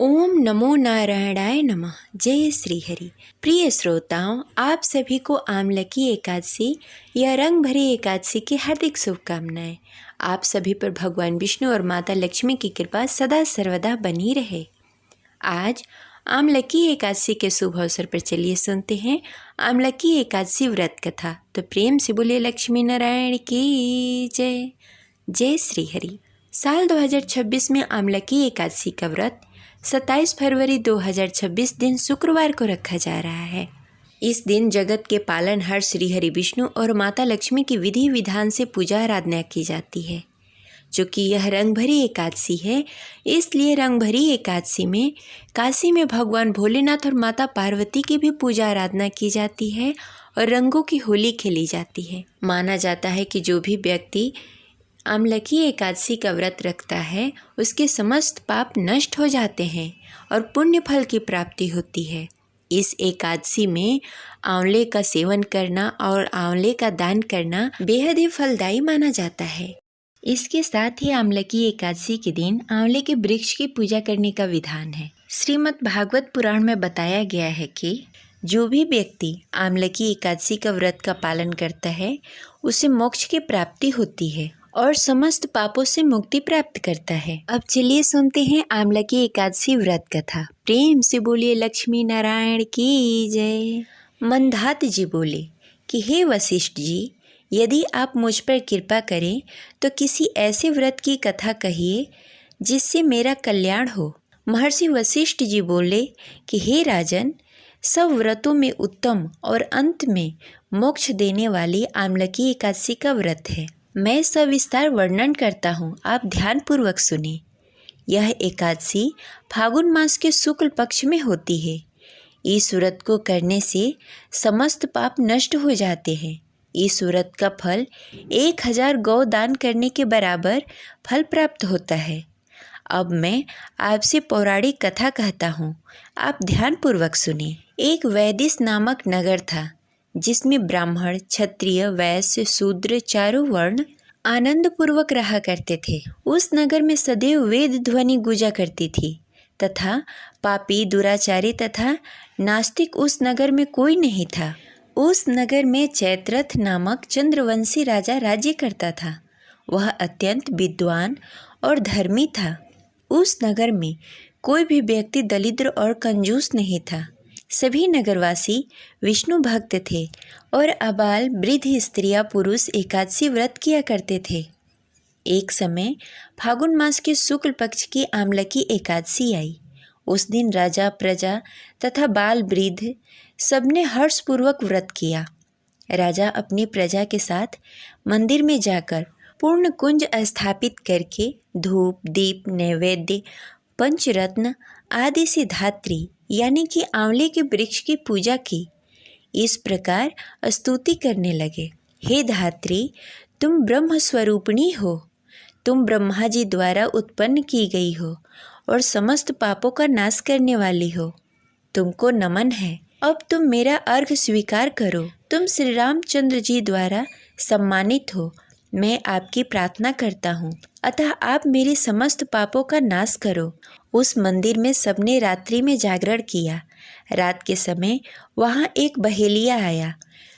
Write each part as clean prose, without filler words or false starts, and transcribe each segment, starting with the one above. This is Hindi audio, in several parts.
ओम नमो नारायणाय नमः। जय श्री हरि। प्रिय श्रोताओं, आप सभी को आमलकी एकादशी या रंग भरी एकादशी की हार्दिक शुभकामनाएं। आप सभी पर भगवान विष्णु और माता लक्ष्मी की कृपा सदा सर्वदा बनी रहे। आज आमलकी एकादशी के शुभ अवसर पर चलिए सुनते हैं आमलकी एकादशी व्रत कथा। तो प्रेम से बोलिए लक्ष्मी नारायण की जय। जय श्री हरि। साल 2026 में आमलकी एकादशी का व्रत 27 फरवरी 2026 दिन शुक्रवार को रखा जा रहा है। इस दिन जगत के पालनहार श्री हरि विष्णु और माता लक्ष्मी की विधि विधान से पूजा आराधना की जाती है। चूँकि यह रंग भरी एकादशी है, इसलिए रंग भरी एकादशी में काशी में भगवान भोलेनाथ और माता पार्वती की भी पूजा आराधना की जाती है और रंगों की होली खेली जाती है। माना जाता है कि जो भी व्यक्ति आमलकी एकादशी का व्रत रखता है, उसके समस्त पाप नष्ट हो जाते हैं और पुण्य फल की प्राप्ति होती है। इस एकादशी में आंवले का सेवन करना और आंवले का दान करना बेहद ही फलदायी माना जाता है। इसके साथ ही आमलकी एकादशी के दिन आंवले के वृक्ष की पूजा करने का विधान है। श्रीमद् भागवत पुराण में बताया गया है कि जो भी व्यक्ति आमलकी एकादशी का व्रत का पालन करता है, उसे मोक्ष की प्राप्ति होती है और समस्त पापों से मुक्ति प्राप्त करता है। अब चलिए सुनते हैं आमलकी एकादशी व्रत कथा। प्रेम से बोलिए लक्ष्मी नारायण की जय। मंधात जी बोले कि हे वशिष्ठ जी, यदि आप मुझ पर कृपा करें तो किसी ऐसे व्रत की कथा कहिए जिससे मेरा कल्याण हो। महर्षि वशिष्ठ जी बोले कि हे राजन, सब व्रतों में उत्तम और अंत में मोक्ष देने वाली आमलकी एकादशी का व्रत है। मैं सविस्तार वर्णन करता हूँ, आप ध्यानपूर्वक सुने। यह एकादशी फागुन मास के शुक्ल पक्ष में होती है। इस व्रत को करने से समस्त पाप नष्ट हो जाते हैं। इस व्रत का फल 1000 गौ दान करने के बराबर फल प्राप्त होता है। अब मैं आपसे पौराणिक कथा कहता हूँ, आप ध्यानपूर्वक सुनिए। एक वैदिश नामक नगर था, जिसमें ब्राह्मण, क्षत्रिय, वैश्य, शूद्र चारों वर्ण आनंद पूर्वक रहा करते थे। उस नगर में सदैव वेद ध्वनि गूंजा करती थी तथा पापी, दुराचारी तथा नास्तिक उस नगर में कोई नहीं था। उस नगर में चैत्रथ नामक चंद्रवंशी राजा राज्य करता था। वह अत्यंत विद्वान और धर्मी था। उस नगर में कोई भी व्यक्ति दरिद्र और कंजूस नहीं था। सभी नगरवासी विष्णु भक्त थे और अबाल वृद्ध स्त्रियां पुरुष एकादशी व्रत किया करते थे। एक समय फागुन मास के शुक्ल पक्ष की आमलकी एकादशी आई। उस दिन राजा, प्रजा तथा बाल वृद्ध सबने हर्षपूर्वक व्रत किया। राजा अपनी प्रजा के साथ मंदिर में जाकर पूर्ण कुंज स्थापित करके धूप, दीप, नैवेद्य, पंचरत्न आदि से धात्री यानी कि आंवले के वृक्ष की पूजा की। इस प्रकार स्तुति करने लगे। हे धात्री, तुम ब्रह्म स्वरूपिणी हो। तुम ब्रह्मा जी द्वारा उत्पन्न की गई हो और समस्त पापों का नाश करने वाली हो। तुमको नमन है। अब तुम मेरा अर्घ स्वीकार करो। तुम श्री रामचंद्र जी द्वारा सम्मानित हो। मैं आपकी प्रार्थना करता हूँ, अतः आप मेरे समस्त पापों का नाश करो। उस मंदिर में सबने रात्रि में जागरण किया। रात के समय वहाँ एक बहेलिया आया,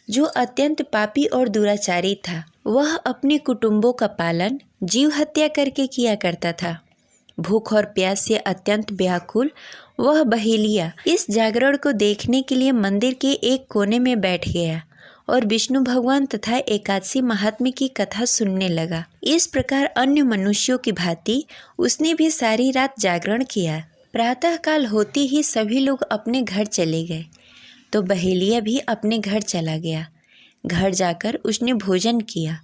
जो अत्यंत पापी और दुराचारी था। वह अपने कुटुंबों का पालन जीव हत्या करके किया करता था। भूख और प्यास से अत्यंत व्याकुल वह बहेलिया इस जागरण को देखने के लिए मंदिर के एक कोने में बैठ गया और विष्णु भगवान तथा एकादशी महात्म्य की कथा सुनने लगा। इस प्रकार अन्य मनुष्यों की भांति उसने भी सारी रात जागरण किया। प्रातःकाल होते ही सभी लोग अपने घर चले गए, तो बहेलिया भी अपने घर चला गया। घर जाकर उसने भोजन किया।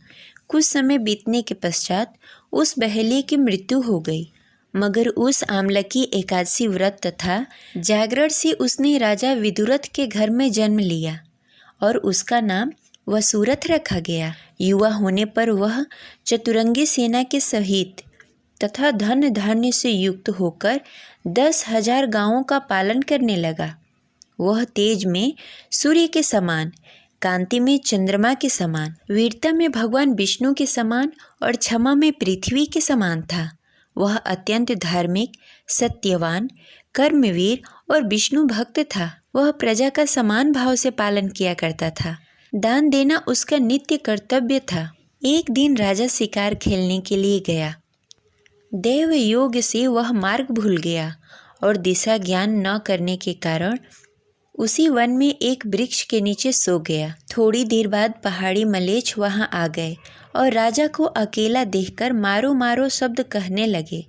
कुछ समय बीतने के पश्चात उस बहेलिये की मृत्यु हो गई। मगर उस आमलकी एकादशी व्रत तथा जागरण से उसने राजा विदुरथ के घर में जन्म लिया और उसका नाम वसुरथ रखा गया। युवा होने पर वह चतुरंगी सेना के सहित तथा धन धान्य से युक्त होकर 10,000 गांवों का पालन करने लगा। वह तेज में सूर्य के समान, कांति में चंद्रमा के समान, वीरता में भगवान विष्णु के समान और क्षमा में पृथ्वी के समान था। वह अत्यंत धार्मिक, सत्यवान, कर्मवीर और विष्णु भक्त था। वह प्रजा का समान भाव से पालन किया करता था। दान देना उसका नित्य कर्तव्य था। एक दिन राजा शिकार खेलने के लिए गया। दैव योग से वह मार्ग भूल गया और दिशा ज्ञान न करने के कारण उसी वन में एक वृक्ष के नीचे सो गया। थोड़ी देर बाद पहाड़ी मलेच्छ वहां आ गए और राजा को अकेला देखकर मारो मारो शब्द कहने लगे।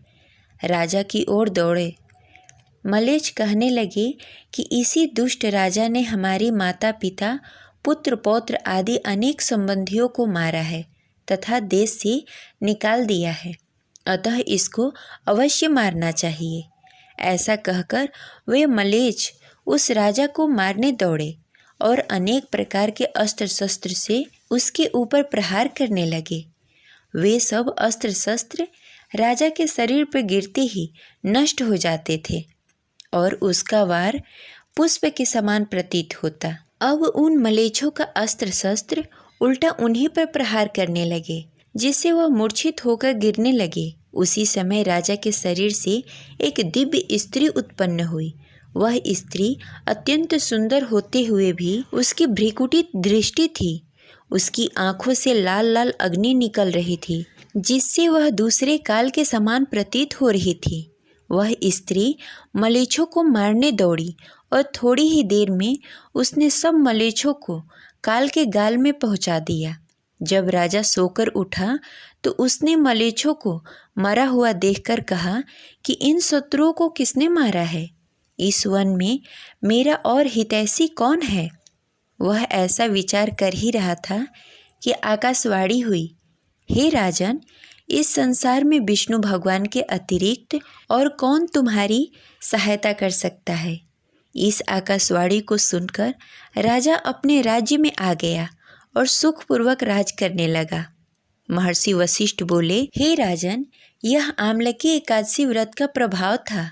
राजा की ओर दौड़े। मलेच्छ कहने लगे कि इसी दुष्ट राजा ने हमारी माता पिता, पुत्र पौत्र आदि अनेक संबंधियों को मारा है तथा देश से निकाल दिया है, अतः इसको अवश्य मारना चाहिए। ऐसा कहकर वे मलेच्छ उस राजा को मारने दौड़े और अनेक प्रकार के अस्त्र शस्त्र से उसके ऊपर प्रहार करने लगे। वे सब अस्त्र शस्त्र राजा के शरीर पर गिरते ही नष्ट हो जाते थे और उसका वार पुष्प के समान प्रतीत होता। अब उन मलेच्छों का अस्त्र शस्त्र उल्टा उन्हीं पर प्रहार करने लगे, जिससे वह मूर्छित होकर गिरने लगे। उसी समय राजा के शरीर से एक दिव्य स्त्री उत्पन्न हुई। वह स्त्री अत्यंत सुंदर होते हुए भी उसकी भ्रिकुटित दृष्टि थी। उसकी आंखों से लाल लाल अग्नि निकल रही थी, जिससे वह दूसरे काल के समान प्रतीत हो रही थी। वह स्त्री मलेच्छों को मारने दौड़ी और थोड़ी ही देर में उसने सब मलेच्छों को काल के गाल में पहुंचा दिया। जब राजा सोकर उठा तो उसने मलेच्छों को मरा हुआ देखकर कहा कि इन शत्रुओं को किसने मारा है? इस वन में मेरा और हितैषी कौन है? वह ऐसा विचार कर ही रहा था कि आकाशवाणी हुई, हे राजन, इस संसार में विष्णु भगवान के अतिरिक्त और कौन तुम्हारी सहायता कर सकता है? इस आकाशवाणी को सुनकर राजा अपने राज्य में आ गया और सुखपूर्वक राज करने लगा। महर्षि वशिष्ठ बोले, हे राजन, यह आमलकी एकादशी व्रत का प्रभाव था।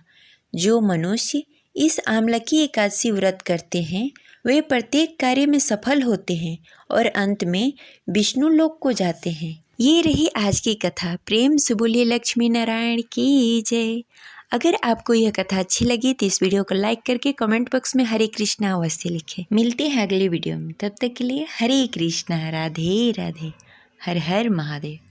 जो मनुष्य इस आमलकी एकादशी व्रत करते हैं वे प्रत्येक कार्य में सफल होते हैं और अंत में विष्णु लोक को जाते हैं। ये रही आज की कथा। प्रेम से बोलिए लक्ष्मी नारायण की जय। अगर आपको यह कथा अच्छी लगी तो इस वीडियो को लाइक करके कमेंट बॉक्स में हरे कृष्णा अवश्य लिखें। मिलते हैं अगले वीडियो में, तब तक के लिए हरे कृष्णा, राधे राधे, हर हर महादेव।